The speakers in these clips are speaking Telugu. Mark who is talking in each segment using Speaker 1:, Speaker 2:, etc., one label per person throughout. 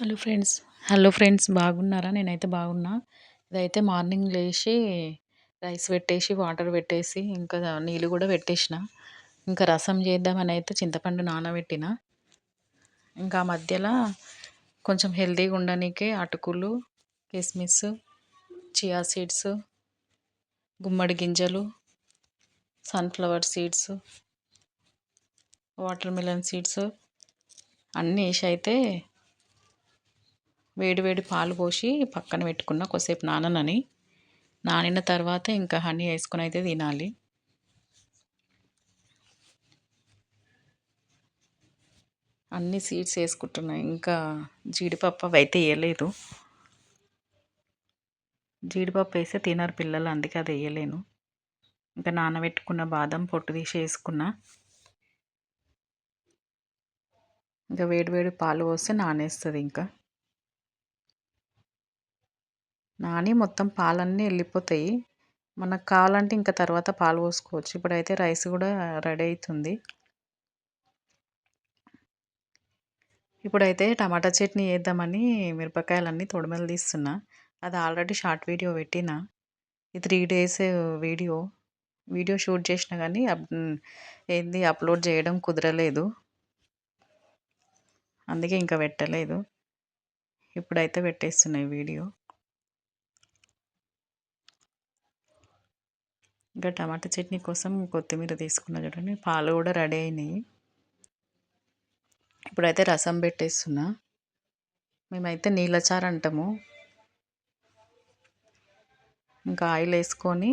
Speaker 1: Hello friends. హలో ఫ్రెండ్స్, బాగున్నారా? నేనైతే బాగున్నా. ఇదైతే మార్నింగ్ లేచి రైస్ పెట్టేసి, వాటర్ పెట్టేసి, ఇంకా నీళ్ళు కూడా పెట్టేసిన. ఇంకా రసం చేద్దామని అయితే చింతపండు నానబెట్టిన. ఇంకా మధ్యలో కొంచెం హెల్తీగా ఉండడానికి అటుకులు, కిస్మిస్, చియా సీడ్స్, గుమ్మడి గింజలు, sunflower seeds, water melon seeds అన్నీ వేసి అయితే వేడి వేడి పాలు పోసి పక్కన పెట్టుకున్న కొద్దిసేపు నానిన తర్వాత ఇంకా హనీ వేసుకొని అయితే తినాలి. అన్ని సీడ్స్ వేసుకుంటున్నాయి. ఇంకా జీడిపప్పు అవి అయితే వేయలేదు. జీడిపప్పు వేస్తే తినరు పిల్లలు, అందుకే అది వేయలేను. ఇంకా నానబెట్టుకున్న బాదం పొట్టు తీసి వేసుకున్నా. ఇంకా వేడి వేడి పాలు పోస్తే నానేస్తుంది. ఇంకా నాని మొత్తం పాలన్నీ వెళ్ళిపోతాయి. మనకు కావాలంటే ఇంకా తర్వాత పాలు పోసుకోవచ్చు. ఇప్పుడైతే రైస్ కూడా రెడీ అవుతుంది. ఇప్పుడైతే టమాటా చట్నీ వేద్దామని మిరపకాయలన్నీ తొడిమెలు తీస్తున్నా. అది ఆల్రెడీ షార్ట్ వీడియో పెట్టిన. ఈ 3 డేస్ వీడియో షూట్ చేసిన కానీ అప్లోడ్ చేయడం కుదరలేదు. అందుకే ఇంకా పెట్టలేదు. ఇప్పుడైతే పెట్టేస్తున్నాయి వీడియో. ఇంకా టమాటా చట్నీ కోసం కొత్తిమీర తీసుకున్నా చూడండి. పాలు కూడా రెడీ అయినాయి. ఇప్పుడైతే రసం పెట్టేస్తున్నా. మేమైతే నీళ్ళచారు అంటాము. ఇంకా ఆయిల్ వేసుకొని,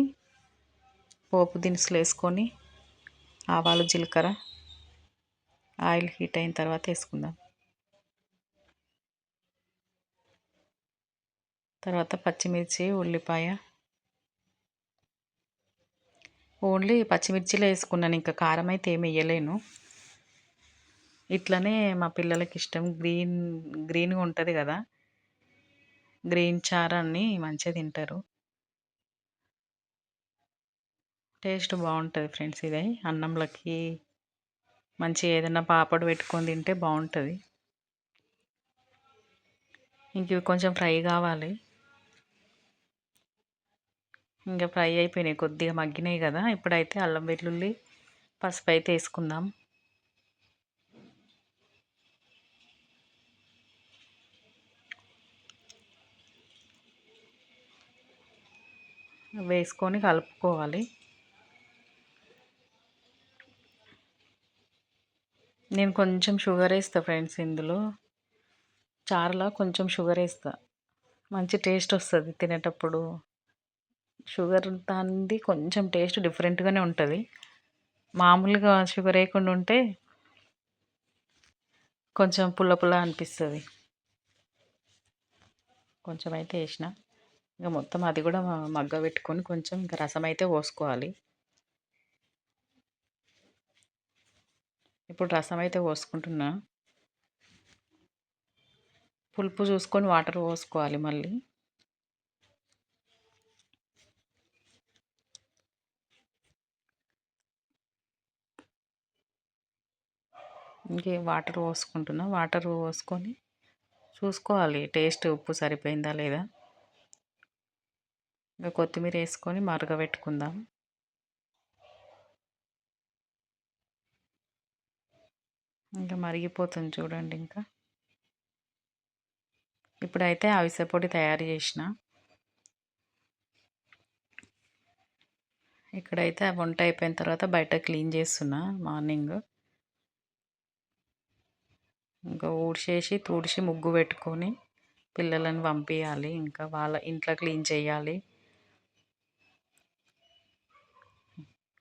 Speaker 1: పోపు దినుసులు వేసుకొని, ఆవాలు, జీలకర్ర, ఆయిల్ హీట్ అయిన తర్వాత వేసుకుందాం. తర్వాత పచ్చిమిర్చి, ఉల్లిపాయ, ఓన్లీ పచ్చిమిర్చిలో వేసుకున్నాను. ఇంకా కారం అయితే ఏమి వేయలేను. ఇట్లనే మా పిల్లలకి ఇష్టం. గ్రీన్గా ఉంటుంది కదా, గ్రీన్ చారాన్ని మంచిగా తింటారు. టేస్ట్ బాగుంటుంది ఫ్రెండ్స్. ఇది అన్నంలోకి మంచిగా ఏదైనా పాపడు పెట్టుకొని తింటే బాగుంటుంది. ఇంక ఇవి కొంచెం ఫ్రై కావాలి. ఇంకా ఫ్రై అయిపోయినాయి, కొద్దిగా మగ్గినాయి కదా. ఇప్పుడైతే అల్లం వెల్లుల్లి, పసుపు అయితే వేసుకుందాం. వేసుకొని కలుపుకోవాలి. నేను కొంచెం షుగర్ వేస్తా ఫ్రెండ్స్. ఇందులో చారులో కొంచెం షుగర్ వేస్తా, మంచి టేస్ట్ వస్తుంది తినేటప్పుడు. షుగర్ దానిది కొంచెం టేస్ట్ డిఫరెంట్గానే ఉంటుంది. మామూలుగా షుగర్ వేయకుండా ఉంటే కొంచెం పుల్ల పుల్ల అనిపిస్తుంది. కొంచెం అయితే వేసిన. ఇంకా మొత్తం అది కూడా మగ్గ పెట్టుకొని కొంచెం ఇంకా రసం అయితే పోసుకోవాలి. ఇప్పుడు రసం అయితే పోసుకుంటున్నా. పులుపు చూసుకొని వాటర్ పోసుకోవాలి మళ్ళీ. ఇంకే వాటర్ పోసుకుంటున్నా. వాటర్ పోసుకొని చూసుకోవాలి టేస్ట్, ఉప్పు సరిపోయిందా లేదా. ఇంకా కొత్తిమీర వేసుకొని మరగబెట్టుకుందాం. ఇంకా మరిగిపోతుంది చూడండి. ఇంకా ఇప్పుడైతే అవిసె పొడి తయారు చేసిన. ఇక్కడైతే వంట అయిపోయిన తర్వాత బయట క్లీన్ చేస్తున్నా మార్నింగ్. ఇంకా ఊడ్చేసి తుడిచి ముగ్గు పెట్టుకొని పిల్లలను పంపించాలి. ఇంకా వాళ్ళ ఇంట్లో క్లీన్ చేయాలి.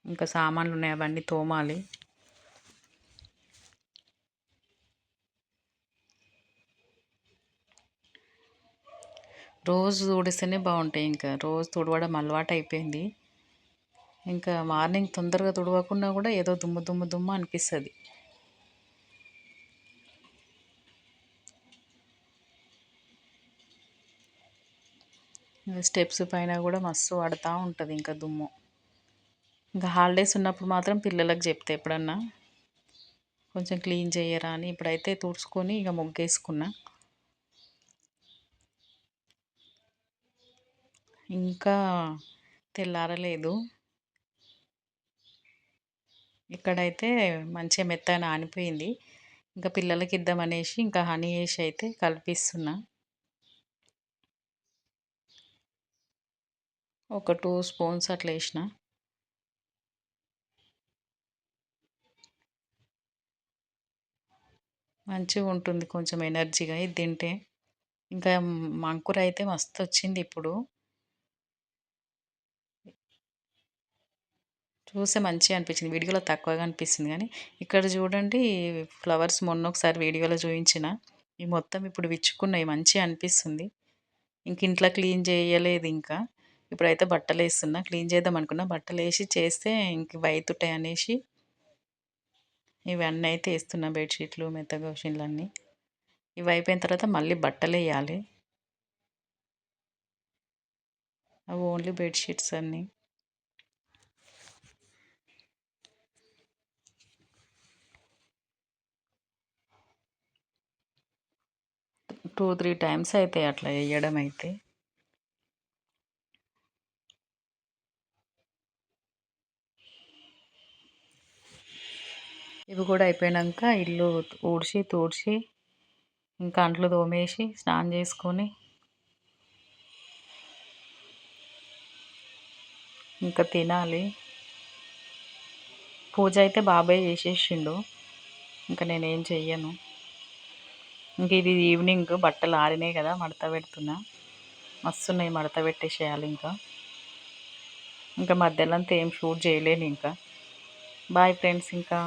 Speaker 1: ఇంకా సామాన్లు ఉన్నాయి, అవన్నీ తోమాలి. రోజు తుడిస్తేనే బాగుంటాయి. ఇంకా రోజు తుడవడం అలవాటు అయిపోయింది. ఇంకా మార్నింగ్ తొందరగా తుడవకుండా కూడా ఏదో దుమ్ము దుమ్ము దుమ్ము అనిపిస్తుంది. స్టెప్స్ పైన కూడా మస్తు పడుతూ ఉంటుంది ఇంకా దుమ్ము. ఇంకా హాలిడేస్ ఉన్నప్పుడు మాత్రం పిల్లలకు చెప్తే ఎప్పుడన్నా కొంచెం క్లీన్ చేయరా అని. ఇప్పుడైతే తుడుచుకొని ఇక ముగ్గేసుకున్నా. ఇంకా తెల్లారలేదు. ఇక్కడైతే మంచిగా మెత్తగా నానిపోయింది. ఇంకా పిల్లలకిద్దామనేసి ఇంకా హనీ ఏసి అయితే కలిపిస్తున్నా. ఒక 2 స్పూన్స్ అట్లా ఏసిన. మంచిగుంటుంది కొంచెం ఎనర్జీగా ఇది తింటే. ఇంకా మంకూర అయితే మస్తొచ్చింది ఇప్పుడు. చూస్తే మంచిగా అనిపించింది. వీడియోలో తక్కువగా అనిపిస్తుంది గానీ, ఇక్కడ చూడండి ఫ్లవర్స్ మొన్న ఒకసారి వీడియోలో చూయించిన. ఇవి మొత్తం ఇప్పుడు విచ్చుకున్నాయి. మంచిగా అనిపిస్తుంది. ఇంక ఇంట్లో క్లీన్ చేయలేదింకా. ఇప్పుడైతే బట్టలేస్తున్నా. క్లీన్ చేద్దాం అనుకున్నా. బట్టలేసి చేస్తే ఇంక ఇవయితుంటాయనేసి ఇవన్నీ అయితే ఏస్తున్నా. బెడ్‌షీట్లు, మెత్తగోషిన్లన్నీ. ఇవయిపోయిన తర్వాత మళ్ళీ బట్టలేయాలి. అవి ఓన్లీ బెడ్‌షీట్స్ అన్నీ. 2, 3 టైమ్స్ అయితాయి అట్లా ఎయ్యడం అయితే. ఇవి కూడా అయిపోయినంక ఇల్లు ఊడ్చి, తూడ్చి ఇంకా అంట్లు తోమేసి, స్నానం చేసుకొని ఇంకా తినాలి. పూజ అయితే బాబాయ్ చేసేసిండు. ఇంక నేనేం చెయ్యను. ఇంక ఇది ఈవినింగ్ బట్టలు ఆరినాయి కదా మడత పెడుతున్నా. మస్తున్నాయి మడత పెట్టేసేయాలి ఇంకా. ఇంకా మధ్యలో అంతా ఏం షూట్ చేయలేను ఇంకా. బాయ్ ఫ్రెండ్స్ ఇంకా.